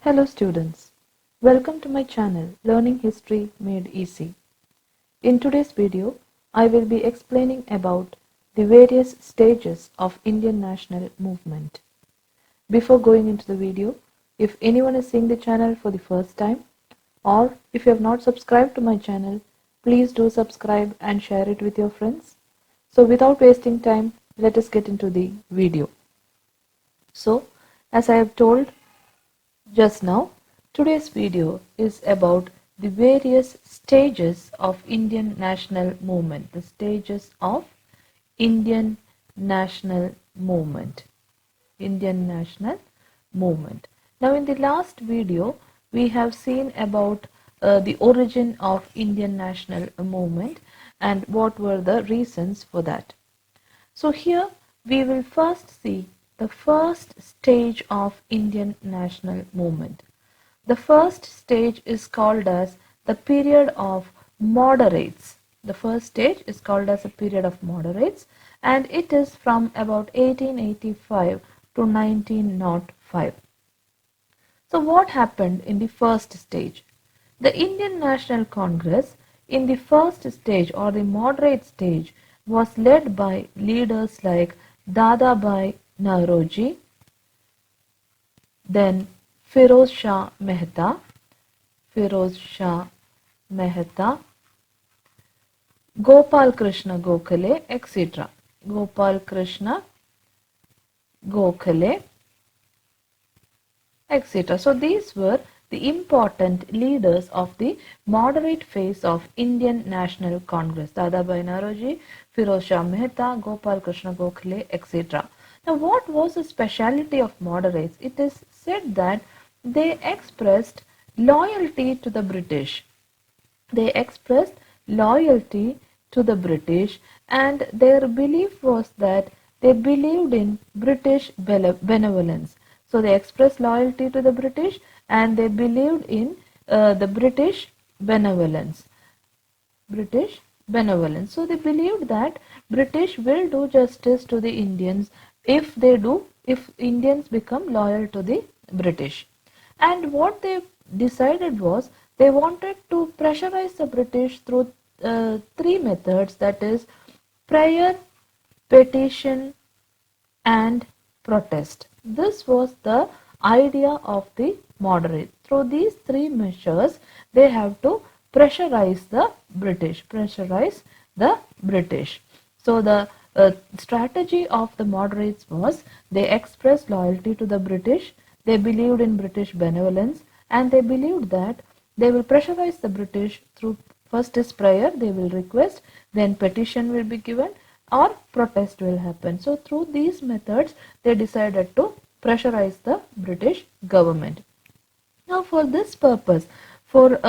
Hello students, welcome to my channel Learning History Made Easy. In today's video, I will be explaining about the various stages of Indian national movement. Before going into the video, if anyone is seeing the channel for the first time or if you have not subscribed to my channel, please do subscribe and share it with your friends. So without wasting time, let us get into the video. So, as I have told just now, today's video is about the various stages of Indian national movement, the stages of Indian national movement. Indian national movement. Now in the last video, we have seen about the origin of Indian national movement and what were the reasons for that. So here we will first see the first stage of Indian national movement. The first stage is called as the period of moderates. The first stage is called as a period of moderates, and it is from about 1885 to 1905. So what happened in the first stage? The Indian National Congress in the first stage or the moderate stage was led by leaders like Dadabhai Naoroji, then Pheroz Shah Mehta, Gopal Krishna Gokhale, etc. Gopal Krishna Gokhale, etc. So these were the important leaders of the moderate phase of Indian National Congress. Dadabhai Naoroji, Pheroz Shah Mehta, Gopal Krishna Gokhale, etc. Now what was the speciality of moderates? It is said that they expressed loyalty to the British. They expressed loyalty to the British, and their belief was that they believed in British benevolence. So they expressed loyalty to the British and they believed in the British benevolence. So they believed that British will do justice to the Indians if Indians become loyal to the British. And what they decided was they wanted to pressurize the British through three methods, that is prayer, petition and protest. This was the idea of the moderate. Through these three measures, they have to pressurize the British. So the strategy of the moderates was they expressed loyalty to the British, they believed in British benevolence, and they believed that they will pressurize the British through first is prayer, they will request, then petition will be given or protest will happen. So through these methods, they decided to pressurize the British government. Now for this purpose, for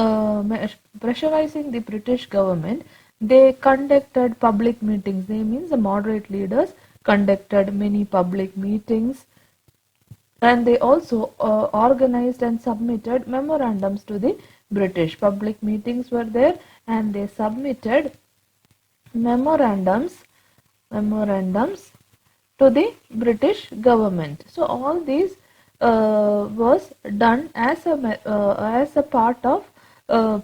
pressurizing the British government, they conducted public meetings. They means the moderate leaders conducted many public meetings, and they also organized and submitted memorandums to the British. Public meetings were there and they submitted memorandums to the British government. So all these was done as a part of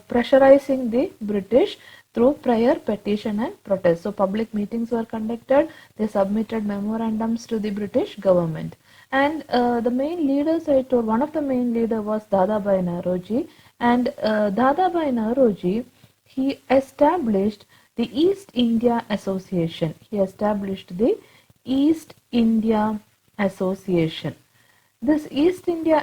pressurizing the British through prayer, petition and protest. So public meetings were conducted, they submitted memorandums to the British government. And the main leaders I told, one of the main leader was Dadabhai Naoroji, and Dadabhai Naoroji, he established the East India Association. This East India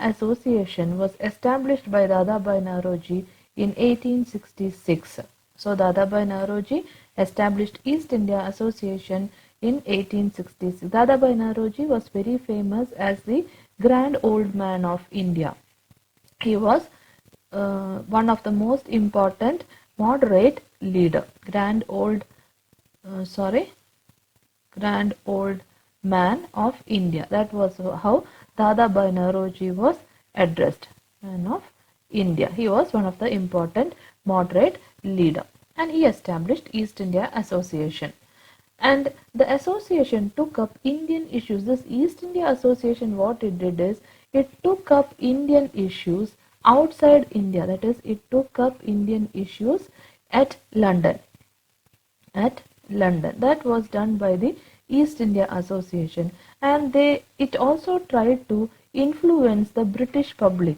Association was established by Dadabhai Naoroji in 1866. So Dadabhai Naoroji established East India Association in 1866. Dadabhai Naoroji was very famous as the Grand Old Man of India. He was one of the most important moderate leader. Grand Old Man of India. That was how Dadabhai Naoroji was addressed. Man of India. He was one of the important moderate leader, and he established East India Association. And the association took up Indian issues. This East India Association, what it did is, it took up Indian issues outside India. That is, it took up Indian issues at London. That was done by the East India Association, and it also tried to influence the British public,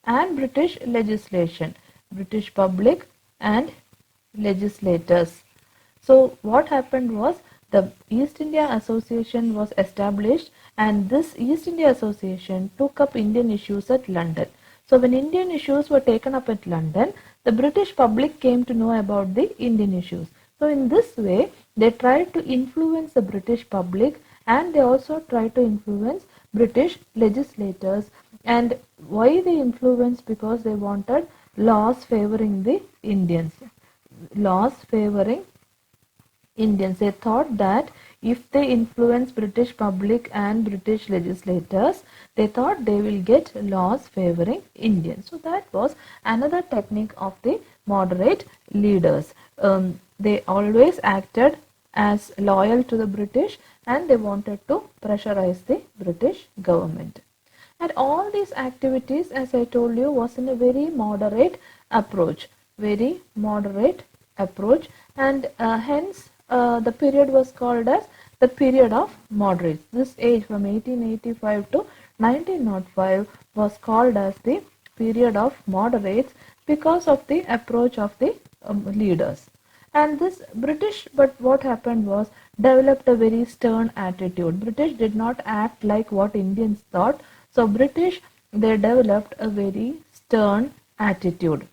and British legislation, British public and legislators. So what happened was the East India Association was established, and this East India Association took up Indian issues at London. So when Indian issues were taken up at London, the British public came to know about the Indian issues. So in this way, they tried to influence the British public, and they also tried to influence British legislators. And why they influenced? Because they wanted laws favoring the Indians. Laws favoring Indians. They thought that if they influence British public and British legislators, they thought they will get laws favoring Indians. So that was another technique of the moderate leaders. They always acted as loyal to the British, and they wanted to pressurize the British government. And all these activities, as I told you, was in a very moderate approach, and hence the period was called as the period of moderates. This age from 1885 to 1905 was called as the period of moderates because of the approach of the leaders. And this British, but what happened was, developed a very stern attitude. British did not act like what Indians thought. So British, they developed a very stern attitude.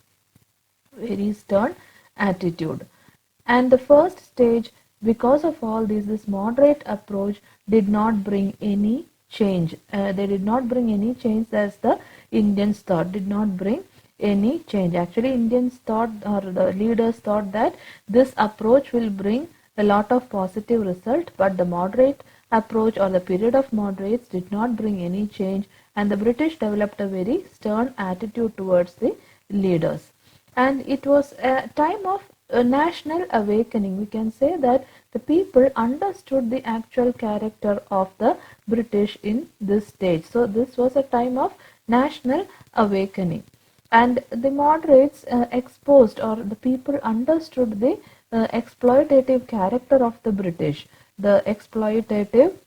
And the first stage, because of all this moderate approach did not bring any change. They did not bring any change as the Indians thought, did not bring any change. Actually, Indians thought, or the leaders thought, that this approach will bring a lot of positive result, but the moderate approach, or the period of moderates, did not bring any change, and the British developed a very stern attitude towards the leaders. And it was a time of a national awakening. We can say that the people understood the actual character of the British in this stage. So this was a time of national awakening, and the moderates exposed, or the people understood the exploitative character of the British. The exploitative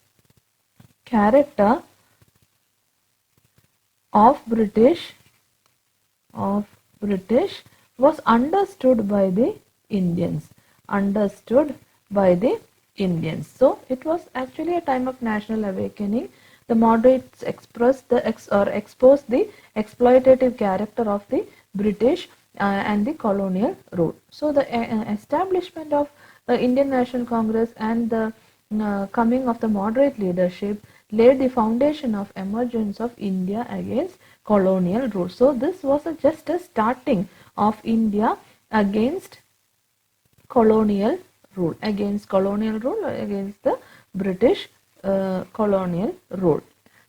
character of British was understood by the Indians. So it was actually a time of national awakening. The moderates exposed the exploitative character of the British and the colonial rule. So the establishment of Indian National Congress and the coming of the moderate leadership laid the foundation of emergence of India against colonial rule. So this was just a starting of India against colonial rule, against the British colonial rule.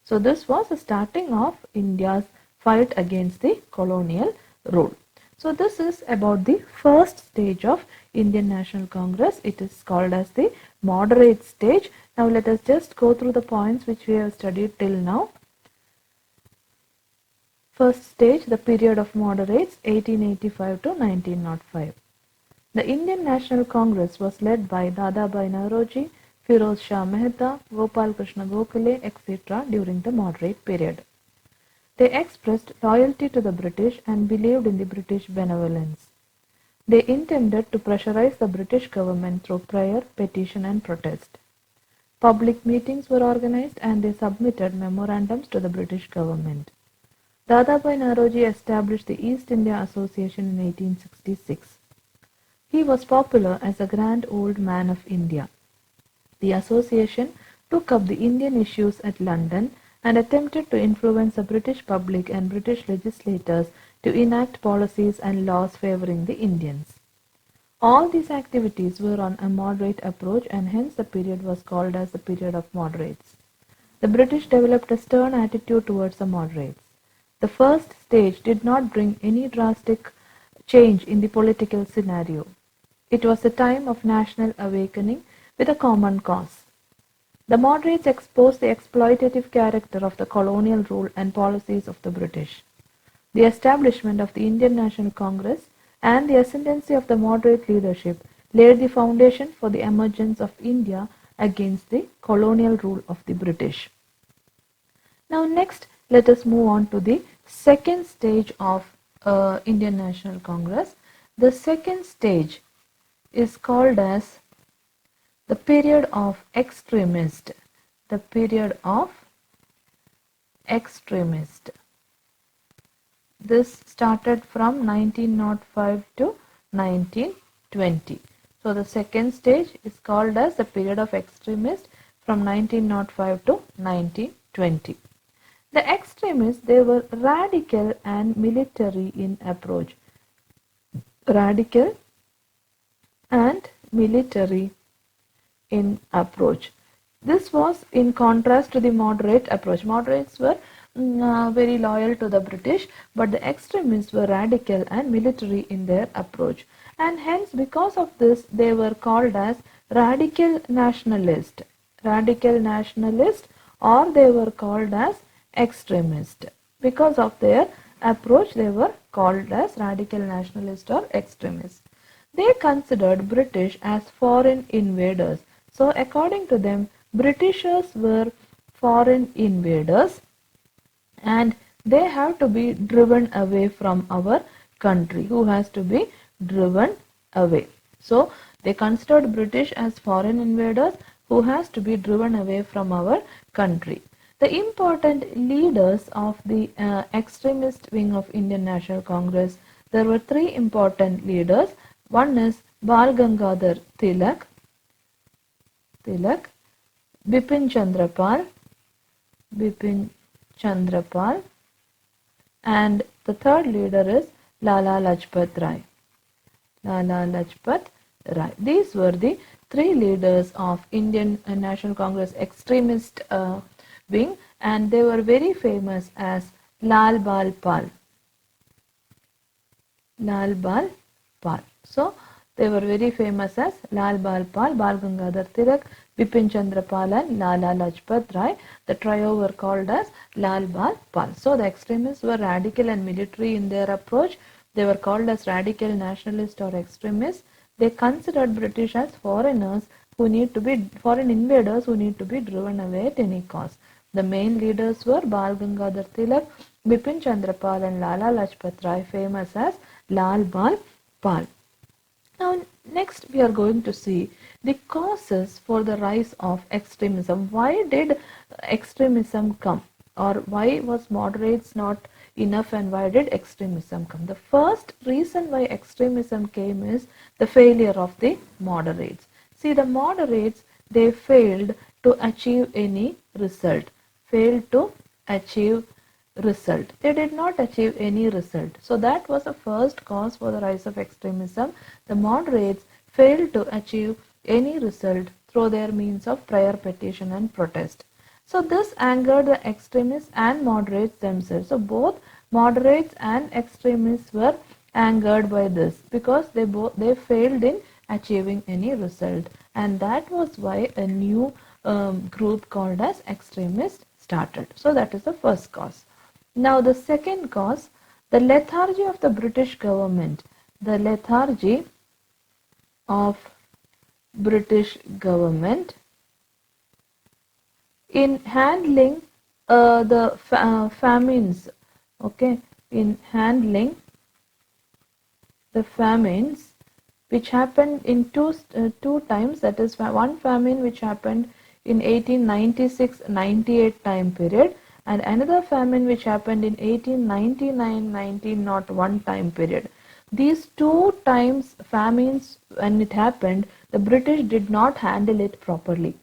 So this was the starting of India's fight against the colonial rule. So this is about the first stage of Indian National Congress. It is called as the moderate stage. Now let us just go through the points which we have studied till now. First stage, the period of moderates, 1885 to 1905. The Indian National Congress was led by Dadabhai Naoroji, Pheroz Shah Mehta, Gopal Krishna Gokhale, etc. during the moderate period. They expressed loyalty to the British and believed in the British benevolence. They intended to pressurize the British government through prayer, petition and protest. Public meetings were organized and they submitted memorandums to the British government. Dadabhai Naoroji established the East India Association in 1866. He was popular as a grand old man of India. The association took up the Indian issues at London and attempted to influence the British public and British legislators to enact policies and laws favoring the Indians. All these activities were on a moderate approach, and hence the period was called as the period of moderates. The British developed a stern attitude towards the moderates. The first stage did not bring any drastic change in the political scenario. It was a time of national awakening with a common cause. The moderates exposed the exploitative character of the colonial rule and policies of the British. The establishment of the Indian National Congress and the ascendancy of the moderate leadership laid the foundation for the emergence of India against the colonial rule of the British. Now next, let us move on to the second stage of Indian National Congress. The second stage is called as the period of extremist. The period of extremist. This started from 1905 to 1920. So the second stage is called as the period of extremist from 1905 to 1920. The extremists, they were radical and military in approach. Radical and military in approach. This was in contrast to the moderate approach. Moderates were very loyal to the British, but the extremists were radical and military in their approach. And hence, because of this, they were called as radical nationalist. Radical nationalist, or they were called as extremist. Because of their approach, they were called as radical nationalist or extremist. They considered British as foreign invaders. So according to them, Britishers were foreign invaders and they have to be driven away from our country. Who has to be driven away? So they considered British as foreign invaders who has to be driven away from our country. The important leaders of the extremist wing of Indian National Congress, there were three important leaders. One is Gangadhar Tilak, Bipin Chandrapal, and the third leader is Lala Lajpt Rai. Lala Lajpt Rai. These were the three leaders of Indian National Congress extremist wing, and they were very famous as Lal-Bal-Pal. Lal-Bal-Pal. So they were very famous as Lal-Bal-Pal, Gangadhar Tilak, Bipin Chandrapal and Lala Lajpt Rai. The trio were called as Lal-Bal-Pal. So the extremists were radical and military in their approach. They were called as radical nationalists or extremists. They considered British as foreign invaders who need to be driven away at any cost. The main leaders were Gangadhar Tilak, Bipin Chandrapal and Lala Lajpt Rai, famous as Lal-Bal-Pal. Now next we are going to see the causes for the rise of extremism. Why did extremism come, or why was moderates not enough and why did extremism come? The first reason why extremism came is the failure of the moderates. See, the moderates, they failed to achieve any result. They did not achieve any result. So that was the first cause for the rise of extremism. The moderates failed to achieve any result through their means of prayer, petition and protest. So this angered the extremists and moderates themselves. So both moderates and extremists were angered by this because they failed in achieving any result, and that was why a new group called as extremists started. So that is the first cause. Now the second cause, the lethargy of the British government. The lethargy of British government in handling the famines. Okay, in handling the famines which happened in two times, that is one famine which happened in 1896-98 time period and another famine which happened in 1899-1901 time period. These two times famines, when it happened, the British did not handle it properly,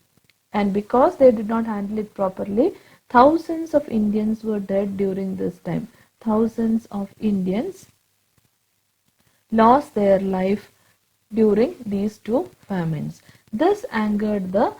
and because they did not handle it properly, thousands of Indians were dead during this time. Thousands of Indians lost their life during these two famines. This angered the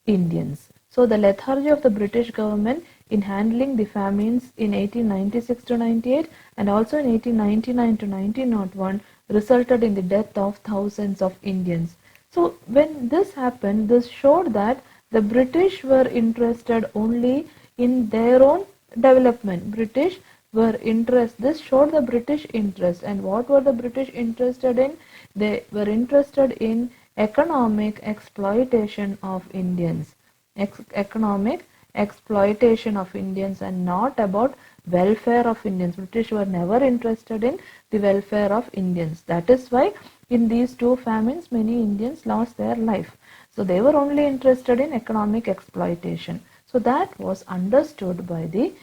Indians. So the lethargy of the British government in handling the famines in 1896-98 and also in 1899-1901 resulted in the death of thousands of Indians. So when this happened, this showed that the British were interested only in their own development. British were interest. This showed the British interest. And what were the British interested in? They were interested in economic exploitation of Indians. Economic exploitation of Indians, and not about welfare of Indians. British were never interested in the welfare of Indians. That is why in these two famines many Indians lost their life. So they were only interested in economic exploitation. So that was understood by the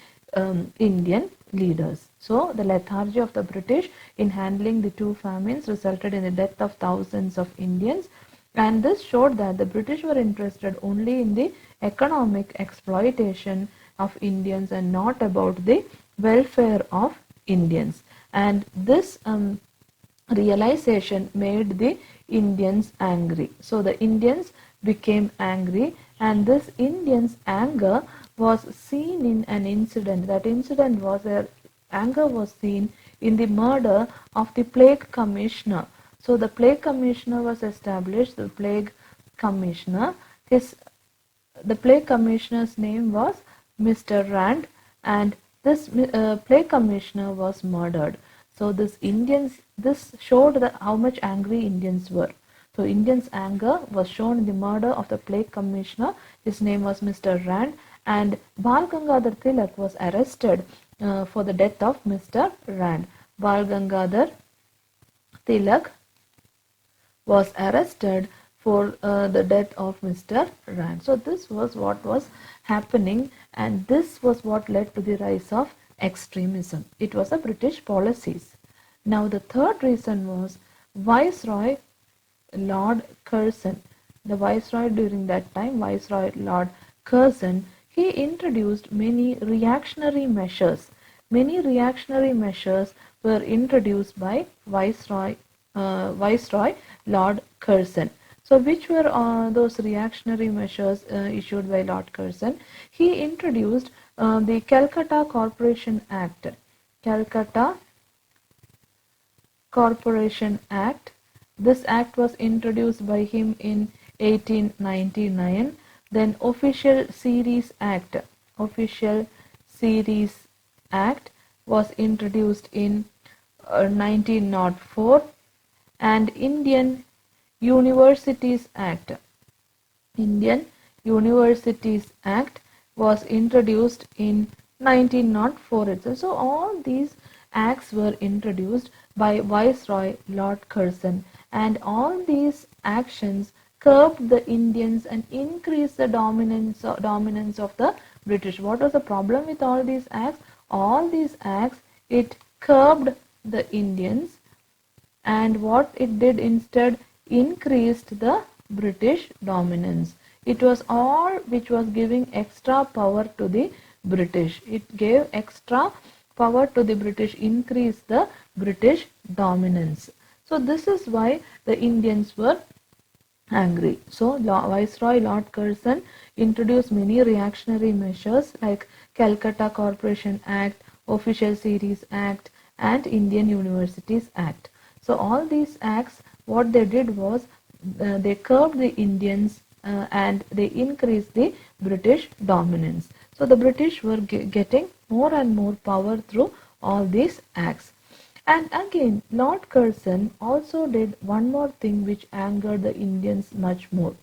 Indian leaders. So the lethargy of the British in handling the two famines resulted in the death of thousands of Indians, and this showed that the British were interested only in the economic exploitation of Indians and not about the welfare of Indians. And this realization made the Indians angry. So the Indians became angry, and this Indians' anger was seen in an incident. That incident was anger was seen in the murder of the plague commissioner. So the plague commissioner was established. The plague commissioner, the plague commissioner's name was Mr. Rand, and this plague commissioner was murdered. So this showed how much angry Indians were. So Indians' anger was shown in the murder of the plague commissioner. His name was Mr. Rand, and Bal Gangadhar Tilak was arrested for the death of Mr. Rand. Bal Gangadhar Tilak was arrested for the death of Mr. Rand. So this was what was happening, and this was what led to the rise of extremism. It was a British policies. Now the third reason was Viceroy Lord Curzon. The Viceroy during that time, Viceroy Lord Curzon, he introduced many reactionary measures. Many reactionary measures were introduced by Viceroy Lord Curzon. So which were those reactionary measures issued by Lord Curzon? He introduced the Calcutta Corporation Act. Calcutta Corporation Act. This act was introduced by him in 1899. Then Official Series Act. Official Series Act was introduced in 1904, and Indian Universities Act. Indian Universities Act was introduced in 1904 itself. So all these acts were introduced by Viceroy Lord Curzon, and all these actions curbed the Indians and increased the dominance of the British. What was the problem with all these acts? All these acts, it curbed the Indians, and what it did instead, increased the British dominance. It was all which was giving extra power to the British. It gave extra power to the British, increased the British dominance. So this is why the Indians were angry. So Viceroy Lord Curzon introduced many reactionary measures like Calcutta Corporation Act, Official Series Act, and Indian Universities Act. So all these acts, what they did was they curbed the Indians and they increased the British dominance. So the British were getting more and more power through all these acts. And again, Lord Curzon also did one more thing which angered the Indians much more.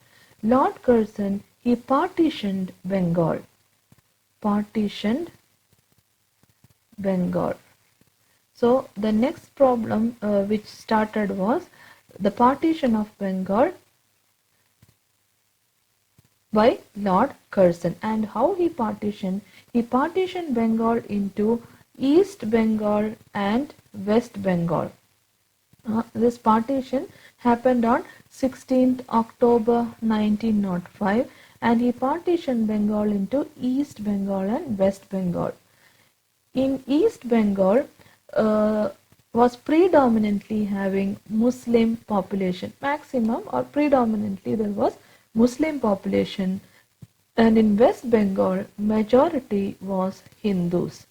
Lord Curzon, he partitioned Bengal. Partitioned Bengal. So the next problem which started was the partition of Bengal by Lord Curzon. And how he partitioned? He partitioned Bengal into East Bengal and West Bengal. This partition happened on 16th October 1905, and he partitioned Bengal into East Bengal and West Bengal. In East Bengal was predominantly having Muslim population, maximum or predominantly there was Muslim population, and in West Bengal majority was Hindus.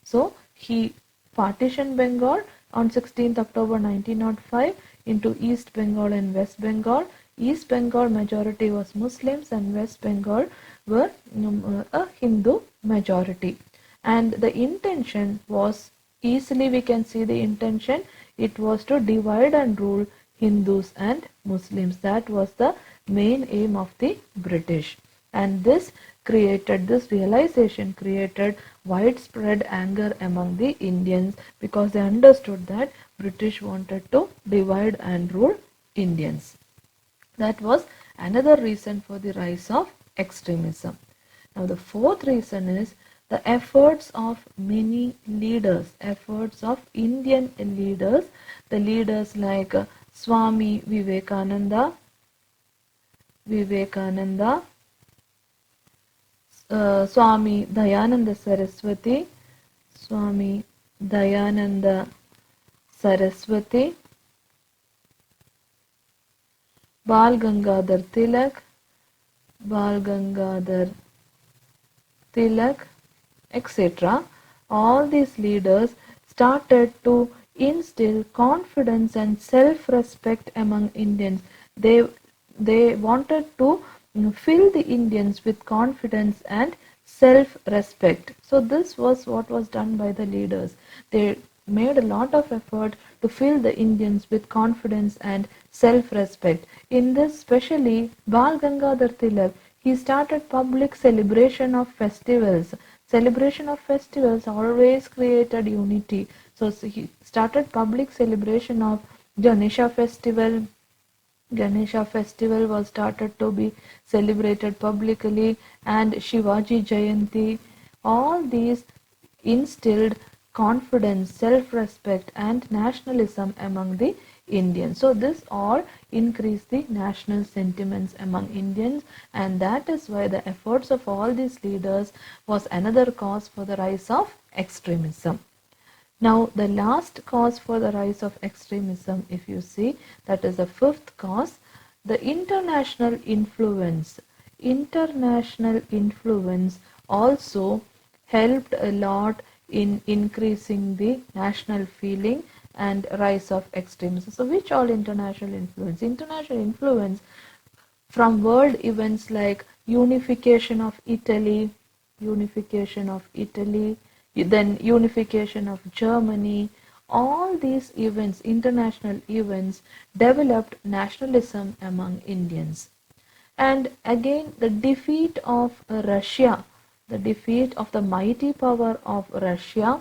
So he partitioned Bengal on 16th October 1905 into East Bengal and West Bengal. East Bengal majority was Muslims and West Bengal were a Hindu majority. And the intention was, easily we can see the intention, it was to divide and rule Hindus and Muslims. That was the main aim of the British. And this realization created widespread anger among the Indians, because they understood that British wanted to divide and rule Indians. That was another reason for the rise of extremism. Now the fourth reason is the efforts of many leaders, efforts of Indian leaders, the leaders like Swami Vivekananda, Swami Dayananda Saraswati, Swami Dayananda Saraswati, Gangadhar Tilak, etc. All these leaders started to instill confidence and self-respect among Indians. They wanted to fill the Indians with confidence and self-respect. So this was what was done by the leaders. They made a lot of effort to fill the Indians with confidence and self-respect. In this, especially Bal Gangadhar Tilak, he started public celebration of festivals. Celebration of festivals always created unity. So he started public celebration of Ganesha festival. Ganesha festival was started to be celebrated publicly, and Shivaji Jayanti. All these instilled confidence, self-respect and nationalism among the Indians. So this all increased the national sentiments among Indians, and that is why the efforts of all these leaders was another cause for the rise of extremism. Now the last cause for the rise of extremism, if you see, that is the fifth cause, the international influence. International influence also helped a lot in increasing the national feeling and rise of extremism. So which all international influence? International influence from world events like unification of Italy, then unification of Germany. All these events, international events, developed nationalism among Indians. And again, the defeat of Russia, the defeat of the mighty power of Russia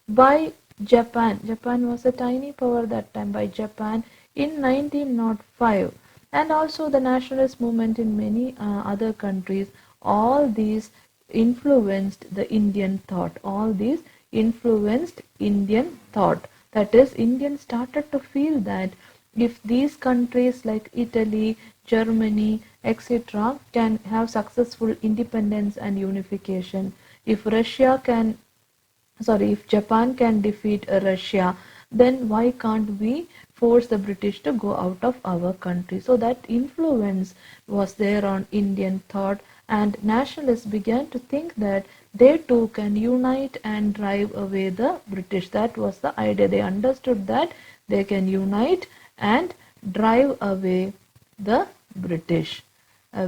by Japan. Japan was a tiny power that time, by Japan in 1905. And also the nationalist movement in many other countries. All these influenced the Indian thought. All these influenced Indian thought. That is, Indians started to feel that if these countries like Italy, Germany, etc. can have successful independence and unification, if Japan can defeat Russia, then why can't we force the British to go out of our country? So that influence was there on Indian thought, and nationalists began to think that they too can unite and drive away the British. That was the idea. They understood that they can unite and drive away the British. So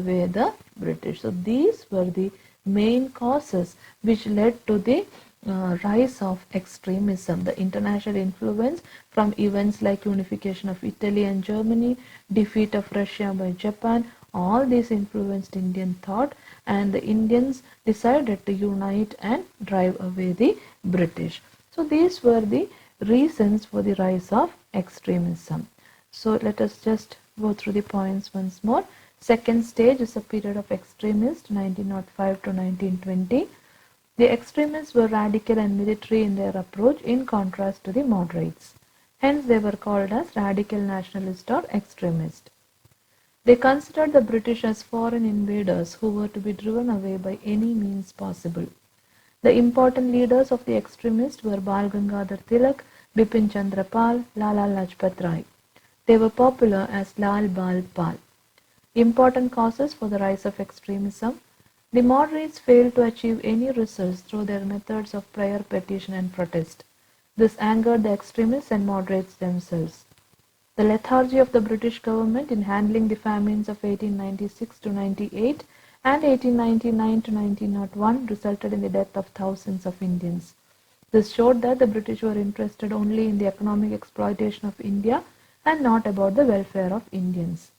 these were the main causes which led to the rise of extremism. The international influence from events like unification of Italy and Germany, defeat of Russia by Japan, all these influenced Indian thought, and the Indians decided to unite and drive away the British. So these were the reasons for the rise of extremism. So let us just go through the points once more. Second stage is a period of extremists, 1905 to 1920. The extremists were radical and military in their approach, in contrast to the moderates. Hence they were called as radical nationalist or extremist. They considered the British as foreign invaders who were to be driven away by any means possible. The important leaders of the extremists were Bal Gangadhar Tilak, Bipin Chandra Pal, Lala Lajpt Rai. They were popular as Lal-Bal-Pal. Important causes for the rise of extremism. The moderates failed to achieve any results through their methods of prayer, petition and protest. This angered the extremists and moderates themselves. The lethargy of the British government in handling the famines of 1896 to 98 and 1899 to 1901 resulted in the death of thousands of Indians. This showed that the British were interested only in the economic exploitation of India and not about the welfare of Indians.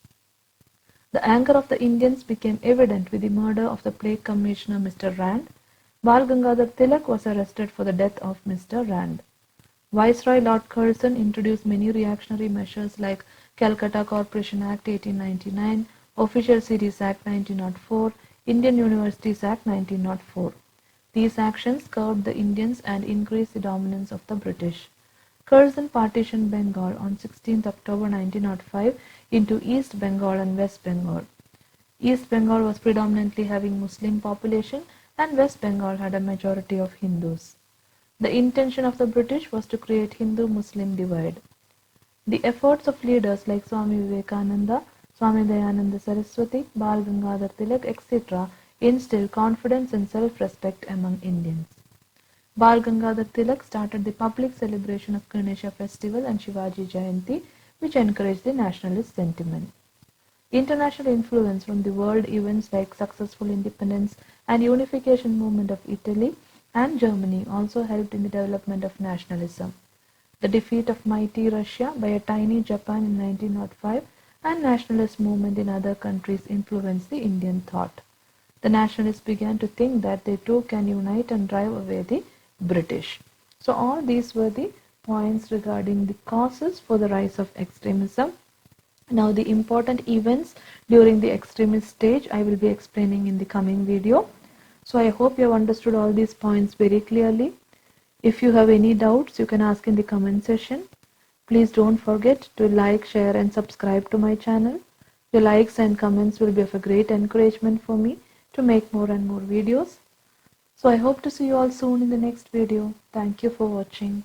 The anger of the Indians became evident with the murder of the Plague Commissioner Mr. Rand. Bal Gangadhar Tilak was arrested for the death of Mr. Rand. Viceroy Lord Curzon introduced many reactionary measures like Calcutta Corporation Act 1899, Official Series Act 1904, Indian Universities Act 1904. These actions curbed the Indians and increased the dominance of the British. Curzon partitioned Bengal on 16 October 1905 into East Bengal and West Bengal. East Bengal was predominantly having Muslim population and West Bengal had a majority of Hindus. The intention of the British was to create Hindu-Muslim divide. The efforts of leaders like Swami Vivekananda, Swami Dayanand Saraswati, Bal Gangadhar Tilak, etc. instilled confidence and self-respect among Indians. Bal Gangadhar Tilak started the public celebration of Ganesha festival and Shivaji jayanti, which encouraged the nationalist sentiment. International influence from the world events like successful independence and unification movement of Italy and Germany also helped in the development of nationalism. The defeat of mighty Russia by a tiny Japan in 1905 and nationalist movement in other countries influenced the Indian thought. The nationalists began to think that they too can unite and drive away the British. So all these were the points regarding the causes for the rise of extremism. Now the important events during the extremist stage I will be explaining in the coming video. So I hope you have understood all these points very clearly. If you have any doubts, you can ask in the comment section. Please don't forget to like, share and subscribe to my channel. Your likes and comments will be of a great encouragement for me to make more and more videos. So I hope to see you all soon in the next video. Thank you for watching.